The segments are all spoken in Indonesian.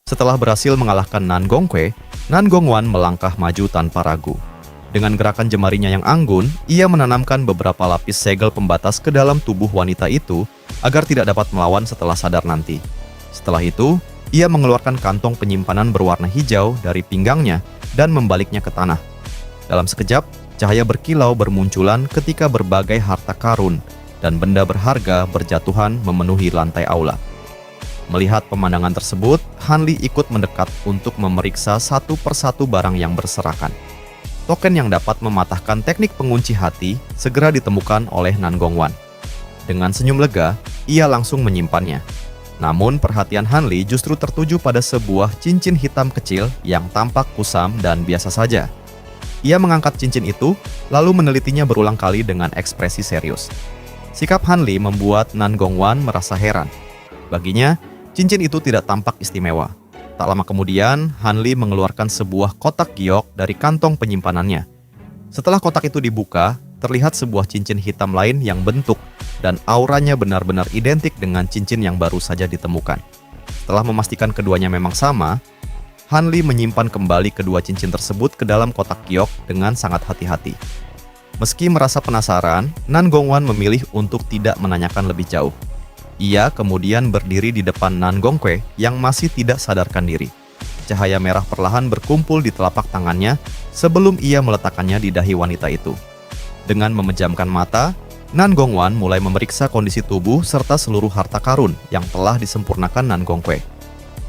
Setelah berhasil mengalahkan Nan Gongque, Nan Gongwan melangkah maju tanpa ragu. Dengan gerakan jemarinya yang anggun, ia menanamkan beberapa lapis segel pembatas ke dalam tubuh wanita itu agar tidak dapat melawan setelah sadar nanti. Setelah itu, ia mengeluarkan kantong penyimpanan berwarna hijau dari pinggangnya dan membaliknya ke tanah. Dalam sekejap, cahaya berkilau bermunculan ketika berbagai harta karun dan benda berharga berjatuhan memenuhi lantai aula. Melihat pemandangan tersebut, Han Li ikut mendekat untuk memeriksa satu persatu barang yang berserakan. Token yang dapat mematahkan teknik pengunci hati segera ditemukan oleh Nan Gongwan. Dengan senyum lega, ia langsung menyimpannya. Namun perhatian Han Li justru tertuju pada sebuah cincin hitam kecil yang tampak kusam dan biasa saja. Ia mengangkat cincin itu, lalu menelitinya berulang kali dengan ekspresi serius. Sikap Han Li membuat Nan Gongwan merasa heran. Baginya, cincin itu tidak tampak istimewa. Tak lama kemudian, Han Li mengeluarkan sebuah kotak giok dari kantong penyimpanannya. Setelah kotak itu dibuka, terlihat sebuah cincin hitam lain yang bentuk dan auranya benar-benar identik dengan cincin yang baru saja ditemukan. Setelah memastikan keduanya memang sama, Han Li menyimpan kembali kedua cincin tersebut ke dalam kotak giok dengan sangat hati-hati. Meski merasa penasaran, Nan Gongwan memilih untuk tidak menanyakan lebih jauh. Ia kemudian berdiri di depan Nan Gongque yang masih tidak sadarkan diri. Cahaya merah perlahan berkumpul di telapak tangannya sebelum ia meletakkannya di dahi wanita itu. Dengan memejamkan mata, Nan Gongwan mulai memeriksa kondisi tubuh serta seluruh harta karun yang telah disempurnakan Nan Gongque.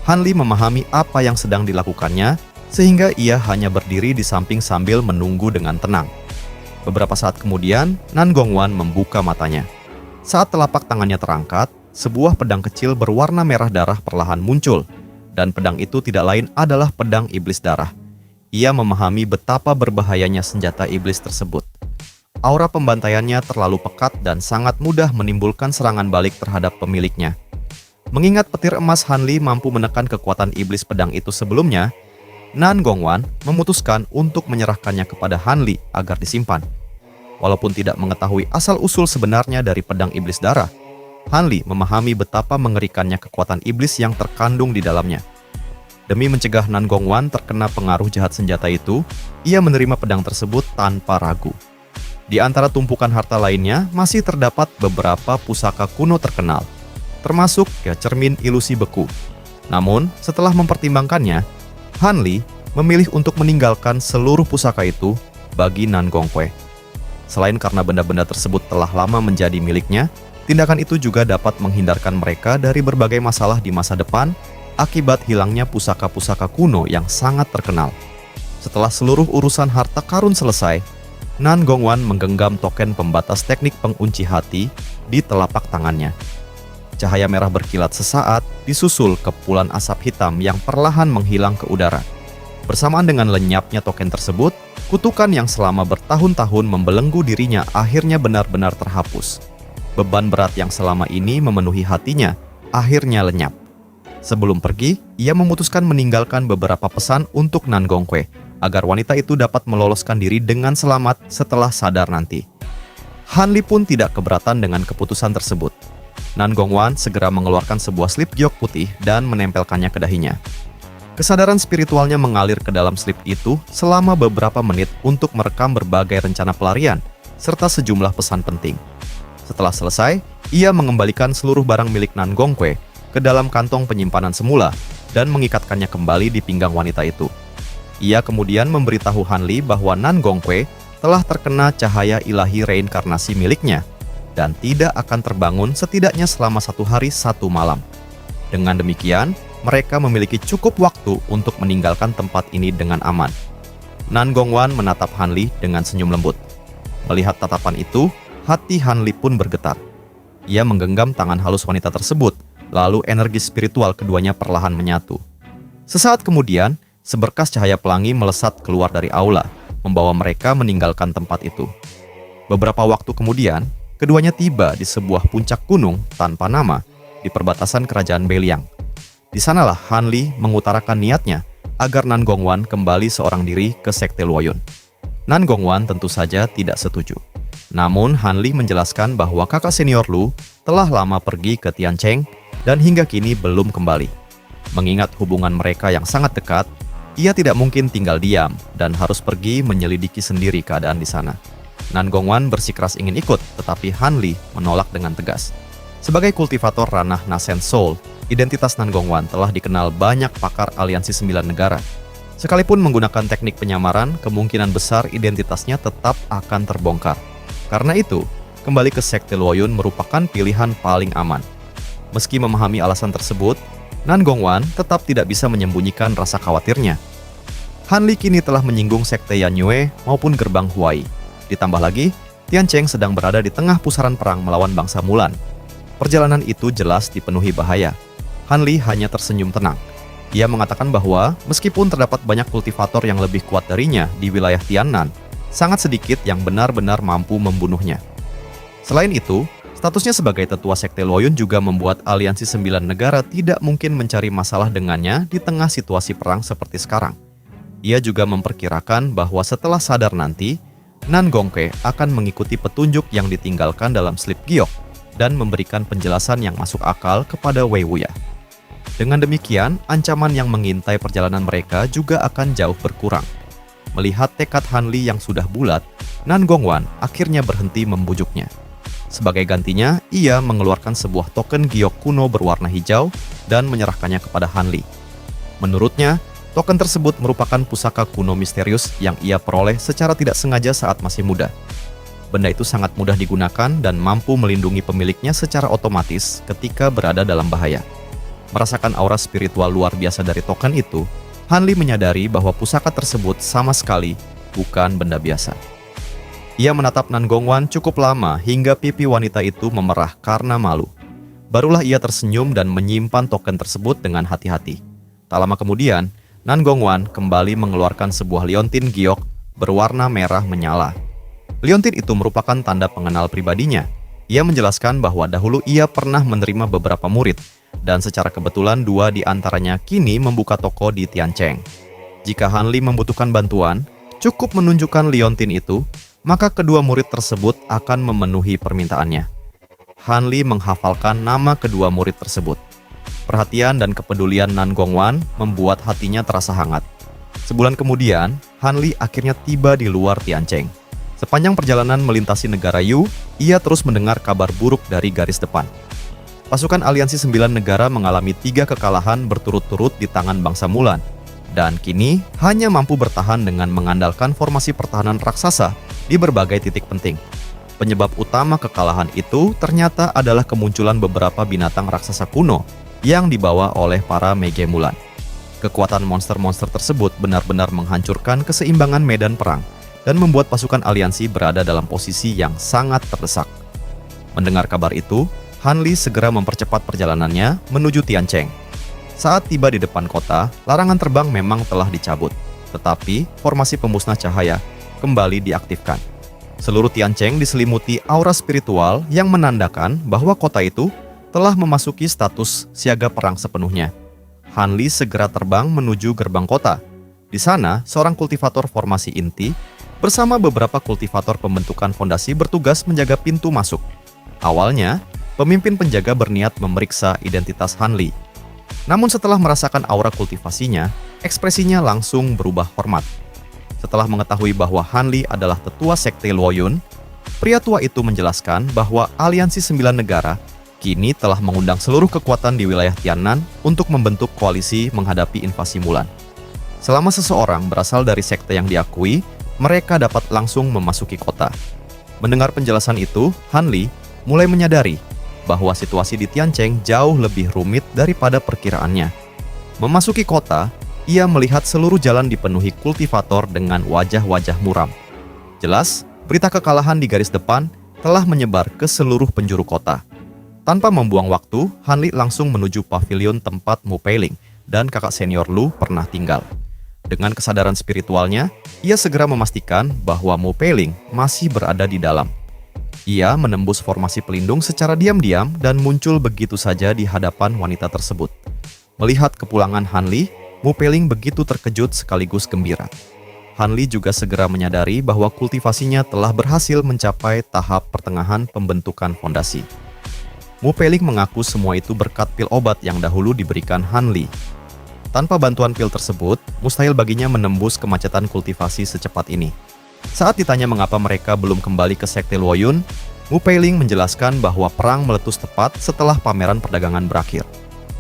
Han Li memahami apa yang sedang dilakukannya, sehingga ia hanya berdiri di samping sambil menunggu dengan tenang. Beberapa saat kemudian, Nan Gongwan membuka matanya. Saat telapak tangannya terangkat, sebuah pedang kecil berwarna merah darah perlahan muncul, dan pedang itu tidak lain adalah pedang iblis darah. Ia memahami betapa berbahayanya senjata iblis tersebut. Aura pembantaiannya terlalu pekat dan sangat mudah menimbulkan serangan balik terhadap pemiliknya. Mengingat petir emas Han Li mampu menekan kekuatan iblis pedang itu sebelumnya, Nan Gongwan memutuskan untuk menyerahkannya kepada Han Li agar disimpan. Walaupun tidak mengetahui asal-usul sebenarnya dari pedang iblis darah, Han Li memahami betapa mengerikannya kekuatan iblis yang terkandung di dalamnya. Demi mencegah Nan Gongwan terkena pengaruh jahat senjata itu, ia menerima pedang tersebut tanpa ragu. Di antara tumpukan harta lainnya masih terdapat beberapa pusaka kuno terkenal, termasuk cermin ilusi beku. Namun, setelah mempertimbangkannya, Han Li memilih untuk meninggalkan seluruh pusaka itu bagi Nan Gongque. Selain karena benda-benda tersebut telah lama menjadi miliknya, tindakan itu juga dapat menghindarkan mereka dari berbagai masalah di masa depan akibat hilangnya pusaka-pusaka kuno yang sangat terkenal. Setelah seluruh urusan harta karun selesai, Nan Gongwan menggenggam token pembatas teknik pengunci hati di telapak tangannya. Cahaya merah berkilat sesaat, disusul kepulan asap hitam yang perlahan menghilang ke udara. Bersamaan dengan lenyapnya token tersebut, kutukan yang selama bertahun-tahun membelenggu dirinya akhirnya benar-benar terhapus. Beban berat yang selama ini memenuhi hatinya akhirnya lenyap. Sebelum pergi, ia memutuskan meninggalkan beberapa pesan untuk Nan Gongque agar wanita itu dapat meloloskan diri dengan selamat setelah sadar nanti. Han Li pun tidak keberatan dengan keputusan tersebut. Nan Gongwan segera mengeluarkan sebuah slip giok putih dan menempelkannya ke dahinya. Kesadaran spiritualnya mengalir ke dalam slip itu selama beberapa menit untuk merekam berbagai rencana pelarian serta sejumlah pesan penting. Setelah selesai, ia mengembalikan seluruh barang milik Nan Gongque ke dalam kantong penyimpanan semula dan mengikatkannya kembali di pinggang wanita itu. Ia kemudian memberitahu Han Li bahwa Nan Gongque telah terkena cahaya ilahi reinkarnasi miliknya dan tidak akan terbangun setidaknya selama 1 hari 1 malam. Dengan demikian, mereka memiliki cukup waktu untuk meninggalkan tempat ini dengan aman. Nan Gongwan menatap Han Li dengan senyum lembut. Melihat tatapan itu, hati Han Li pun bergetar. Ia menggenggam tangan halus wanita tersebut, lalu energi spiritual keduanya perlahan menyatu. Sesaat kemudian, seberkas cahaya pelangi melesat keluar dari aula, membawa mereka meninggalkan tempat itu. Beberapa waktu kemudian, keduanya tiba di sebuah puncak gunung tanpa nama di perbatasan kerajaan Beliang. Di sanalah Han Li mengutarakan niatnya agar Nan Gongwan kembali seorang diri ke Sekte Luoyun. Nan Gongwan tentu saja tidak setuju. Namun Han Li menjelaskan bahwa kakak senior Lu telah lama pergi ke Tiancheng dan hingga kini belum kembali. Mengingat hubungan mereka yang sangat dekat, ia tidak mungkin tinggal diam dan harus pergi menyelidiki sendiri keadaan di sana. Nan Gongwan bersikeras ingin ikut, tetapi Han Li menolak dengan tegas. Sebagai kultivator ranah Nasen Soul, identitas Nan Gongwan telah dikenal banyak pakar aliansi 9 negara. Sekalipun menggunakan teknik penyamaran, kemungkinan besar identitasnya tetap akan terbongkar. Karena itu, kembali ke Sekte Luoyun merupakan pilihan paling aman. Meski memahami alasan tersebut, Nan Gongwan tetap tidak bisa menyembunyikan rasa khawatirnya. Han Li kini telah menyinggung Sekte Yan Yue maupun Gerbang Huai. Ditambah lagi, Tian Cheng sedang berada di tengah pusaran perang melawan bangsa Mulan. Perjalanan itu jelas dipenuhi bahaya. Han Li hanya tersenyum tenang. Ia mengatakan bahwa meskipun terdapat banyak kultivator yang lebih kuat darinya di wilayah Tiannan, sangat sedikit yang benar-benar mampu membunuhnya. Selain itu, statusnya sebagai tetua Sekte Luoyun juga membuat aliansi 9 negara tidak mungkin mencari masalah dengannya di tengah situasi perang seperti sekarang. Ia juga memperkirakan bahwa setelah sadar nanti, Nan Gongke akan mengikuti petunjuk yang ditinggalkan dalam slip giok dan memberikan penjelasan yang masuk akal kepada Wei Wuya. Dengan demikian, ancaman yang mengintai perjalanan mereka juga akan jauh berkurang. Melihat tekad Han Li yang sudah bulat, Nan Gongwan akhirnya berhenti membujuknya. Sebagai gantinya, ia mengeluarkan sebuah token giok kuno berwarna hijau dan menyerahkannya kepada Han Li. Menurutnya, token tersebut merupakan pusaka kuno misterius yang ia peroleh secara tidak sengaja saat masih muda. Benda itu sangat mudah digunakan dan mampu melindungi pemiliknya secara otomatis ketika berada dalam bahaya. Merasakan aura spiritual luar biasa dari token itu, Han Li menyadari bahwa pusaka tersebut sama sekali bukan benda biasa. Ia menatap Nan Gongwan cukup lama hingga pipi wanita itu memerah karena malu. Barulah ia tersenyum dan menyimpan token tersebut dengan hati-hati. Tak lama kemudian, Nan Gongwan kembali mengeluarkan sebuah liontin giok berwarna merah menyala. Liontin itu merupakan tanda pengenal pribadinya. Ia menjelaskan bahwa dahulu ia pernah menerima beberapa murid, dan secara kebetulan 2 di antaranya kini membuka toko di Tiancheng. Jika Han Li membutuhkan bantuan, cukup menunjukkan liontin itu, maka kedua murid tersebut akan memenuhi permintaannya. Han Li menghafalkan nama kedua murid tersebut. Perhatian dan kepedulian Nan Gongwan membuat hatinya terasa hangat. Sebulan kemudian, Han Li akhirnya tiba di luar Tiancheng. Sepanjang perjalanan melintasi negara Yu, ia terus mendengar kabar buruk dari garis depan. Pasukan aliansi 9 negara mengalami 3 kekalahan berturut-turut di tangan bangsa Mulan, dan kini hanya mampu bertahan dengan mengandalkan formasi pertahanan raksasa di berbagai titik penting. Penyebab utama kekalahan itu ternyata adalah kemunculan beberapa binatang raksasa kuno yang dibawa oleh para Mege Mulan. Kekuatan monster-monster tersebut benar-benar menghancurkan keseimbangan medan perang dan membuat pasukan aliansi berada dalam posisi yang sangat terdesak. Mendengar kabar itu, Han Li segera mempercepat perjalanannya menuju Tiancheng. Saat tiba di depan kota, larangan terbang memang telah dicabut, tetapi formasi pemusnah cahaya kembali diaktifkan. Seluruh Tiancheng diselimuti aura spiritual yang menandakan bahwa kota itu telah memasuki status siaga perang sepenuhnya. Han Li segera terbang menuju gerbang kota. Di sana, seorang kultivator formasi inti bersama beberapa kultivator pembentukan fondasi bertugas menjaga pintu masuk. Awalnya, pemimpin penjaga berniat memeriksa identitas Han Li. Namun setelah merasakan aura kultivasinya, ekspresinya langsung berubah hormat. Setelah mengetahui bahwa Han Li adalah tetua Sekte Luoyun, pria tua itu menjelaskan bahwa aliansi 9 negara kini telah mengundang seluruh kekuatan di wilayah Tiannan untuk membentuk koalisi menghadapi invasi Mulan. Selama seseorang berasal dari sekte yang diakui, mereka dapat langsung memasuki kota. Mendengar penjelasan itu, Han Li mulai menyadari bahwa situasi di Tiancheng jauh lebih rumit daripada perkiraannya. Memasuki kota, ia melihat seluruh jalan dipenuhi kultivator dengan wajah-wajah muram. Jelas, berita kekalahan di garis depan telah menyebar ke seluruh penjuru kota. Tanpa membuang waktu, Han Li langsung menuju pavilion tempat Mu Peiling dan kakak senior Lu pernah tinggal. Dengan kesadaran spiritualnya, ia segera memastikan bahwa Mu Peiling masih berada di dalam. Ia menembus formasi pelindung secara diam-diam dan muncul begitu saja di hadapan wanita tersebut. Melihat kepulangan Han Li, Mu Peiling begitu terkejut sekaligus gembira. Han Li juga segera menyadari bahwa kultivasinya telah berhasil mencapai tahap pertengahan pembentukan fondasi. Mu Peiling mengaku semua itu berkat pil obat yang dahulu diberikan Han Li. Tanpa bantuan pil tersebut, mustahil baginya menembus kemacetan kultivasi secepat ini. Saat ditanya mengapa mereka belum kembali ke Sekte Luoyun, Mu Peiling menjelaskan bahwa perang meletus tepat setelah pameran perdagangan berakhir.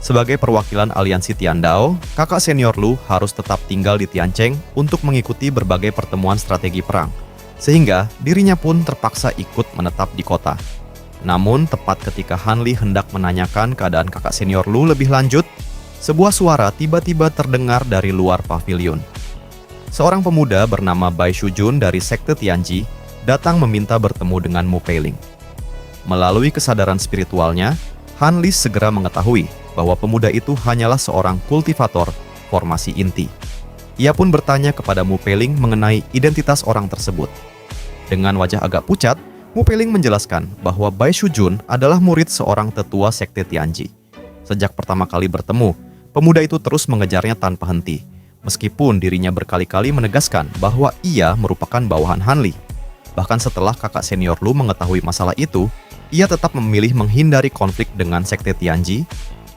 Sebagai perwakilan aliansi Tiandao, kakak senior Lu harus tetap tinggal di Tiancheng untuk mengikuti berbagai pertemuan strategi perang, sehingga dirinya pun terpaksa ikut menetap di kota. Namun, tepat ketika Han Li hendak menanyakan keadaan kakak senior Lu lebih lanjut, sebuah suara tiba-tiba terdengar dari luar pavilion. Seorang pemuda bernama Bai Shujun dari Sekte Tianji datang meminta bertemu dengan Mu Peiling. Melalui kesadaran spiritualnya, Han Li segera mengetahui bahwa pemuda itu hanyalah seorang kultivator formasi inti. Ia pun bertanya kepada Mu Peiling mengenai identitas orang tersebut. Dengan wajah agak pucat, Mu Peiling menjelaskan bahwa Bai Shujun adalah murid seorang tetua Sekte Tianji. Sejak pertama kali bertemu, pemuda itu terus mengejarnya tanpa henti, meskipun dirinya berkali-kali menegaskan bahwa ia merupakan bawahan Han Li. Bahkan setelah kakak senior Lu mengetahui masalah itu, ia tetap memilih menghindari konflik dengan Sekte Tianji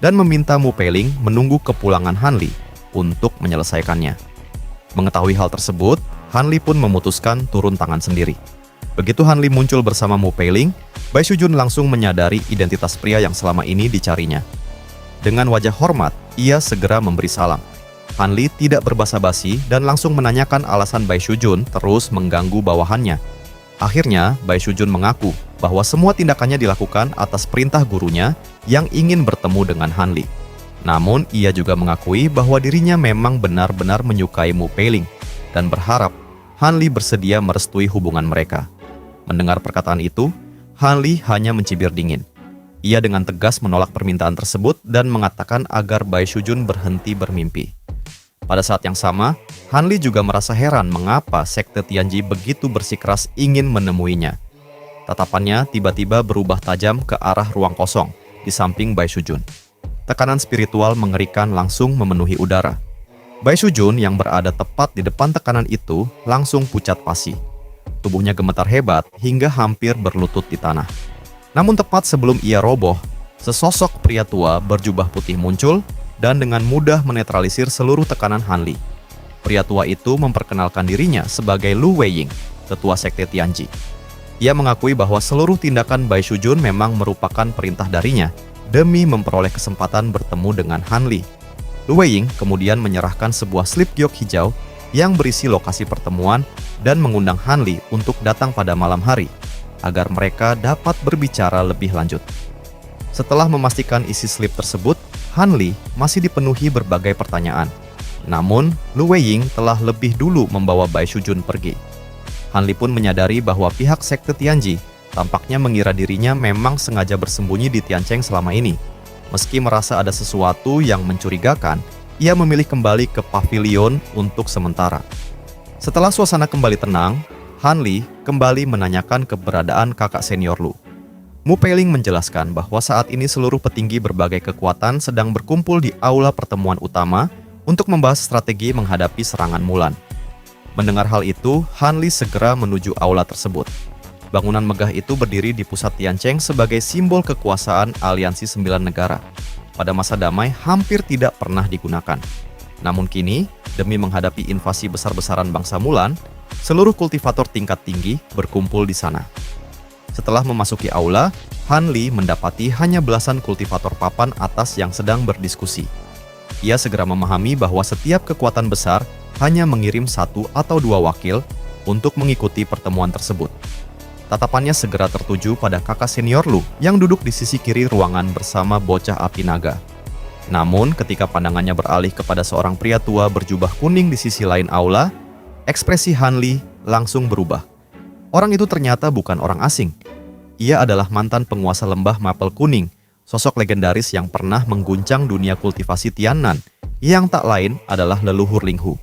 dan meminta Mu Peiling menunggu kepulangan Han Li untuk menyelesaikannya. Mengetahui hal tersebut, Han Li pun memutuskan turun tangan sendiri. Begitu Han Li muncul bersama Mu Peiling, Bai Shujun langsung menyadari identitas pria yang selama ini dicarinya. Dengan wajah hormat, ia segera memberi salam. Han Li tidak berbasa-basi dan langsung menanyakan alasan Bai Shujun terus mengganggu bawahannya. Akhirnya, Bai Shujun mengaku bahwa semua tindakannya dilakukan atas perintah gurunya yang ingin bertemu dengan Han Li. Namun, ia juga mengakui bahwa dirinya memang benar-benar menyukai Mu Peiling dan berharap Han Li bersedia merestui hubungan mereka. Mendengar perkataan itu, Han Li hanya mencibir dingin. Ia dengan tegas menolak permintaan tersebut dan mengatakan agar Bai Shujun berhenti bermimpi. Pada saat yang sama, Han Li juga merasa heran mengapa Sekte Tianji begitu bersikeras ingin menemuinya. Tatapannya tiba-tiba berubah tajam ke arah ruang kosong di samping Bai Shujun. Tekanan spiritual mengerikan langsung memenuhi udara. Bai Shujun yang berada tepat di depan tekanan itu langsung pucat pasi. Tubuhnya gemetar hebat hingga hampir berlutut di tanah. Namun tepat sebelum ia roboh, sesosok pria tua berjubah putih muncul dan dengan mudah menetralisir seluruh tekanan Han Li. Pria tua itu memperkenalkan dirinya sebagai Lu Weiying, tetua Sekte Tianji. Ia mengakui bahwa seluruh tindakan Bai Shujun memang merupakan perintah darinya demi memperoleh kesempatan bertemu dengan Han Li. Lu Weiying kemudian menyerahkan sebuah slip giok hijau yang berisi lokasi pertemuan dan mengundang Han Li untuk datang pada malam hari, agar mereka dapat berbicara lebih lanjut. Setelah memastikan isi slip tersebut, Han Li masih dipenuhi berbagai pertanyaan. Namun, Lu Weiying telah lebih dulu membawa Bai Shujun pergi. Han Li pun menyadari bahwa pihak Sekte Tianji tampaknya mengira dirinya memang sengaja bersembunyi di Tiancheng selama ini. Meski merasa ada sesuatu yang mencurigakan, ia memilih kembali ke pavilion untuk sementara. Setelah suasana kembali tenang, Han Li kembali menanyakan keberadaan kakak senior Lu. Mu Peiling menjelaskan bahwa saat ini seluruh petinggi berbagai kekuatan sedang berkumpul di aula pertemuan utama untuk membahas strategi menghadapi serangan Mulan. Mendengar hal itu, Han Li segera menuju aula tersebut. Bangunan megah itu berdiri di pusat Tiancheng sebagai simbol kekuasaan aliansi 9 negara. Pada masa damai hampir tidak pernah digunakan. Namun kini, demi menghadapi invasi besar-besaran bangsa Mulan, seluruh kultivator tingkat tinggi berkumpul di sana. Setelah memasuki aula, Han Li mendapati hanya belasan kultivator papan atas yang sedang berdiskusi. Ia segera memahami bahwa setiap kekuatan besar hanya mengirim 1 atau 2 wakil untuk mengikuti pertemuan tersebut. Tatapannya segera tertuju pada kakak senior Lu yang duduk di sisi kiri ruangan bersama bocah api naga. Namun ketika pandangannya beralih kepada seorang pria tua berjubah kuning di sisi lain aula, ekspresi Han Li langsung berubah. Orang itu ternyata bukan orang asing. Ia adalah mantan penguasa lembah Mapel Kuning, sosok legendaris yang pernah mengguncang dunia kultivasi Tiannan, yang tak lain adalah leluhur Ling Hu.